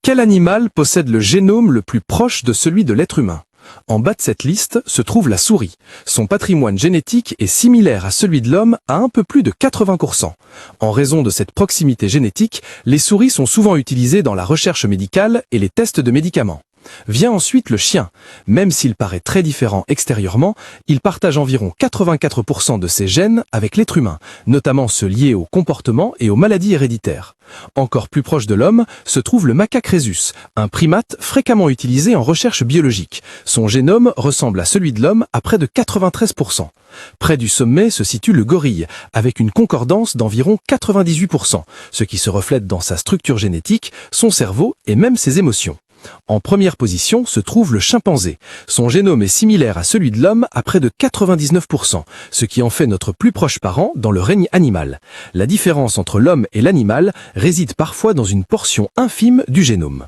Quel animal possède le génome le plus proche de celui de l'être humain? En bas de cette liste se trouve la souris. Son patrimoine génétique est similaire à celui de l'homme à un peu plus de 80%. En raison de cette proximité génétique, les souris sont souvent utilisées dans la recherche médicale et les tests de médicaments. Vient ensuite le chien. Même s'il paraît très différent extérieurement, il partage environ 84% de ses gènes avec l'être humain, notamment ceux liés au comportement et aux maladies héréditaires. Encore plus proche de l'homme se trouve le macaque rhésus, un primate fréquemment utilisé en recherche biologique. Son génome ressemble à celui de l'homme à près de 93%. Près du sommet se situe le gorille, avec une concordance d'environ 98%, ce qui se reflète dans sa structure génétique, son cerveau et même ses émotions. En première position se trouve le chimpanzé. Son génome est similaire à celui de l'homme à près de 99%, ce qui en fait notre plus proche parent dans le règne animal. La différence entre l'homme et l'animal réside parfois dans une portion infime du génome.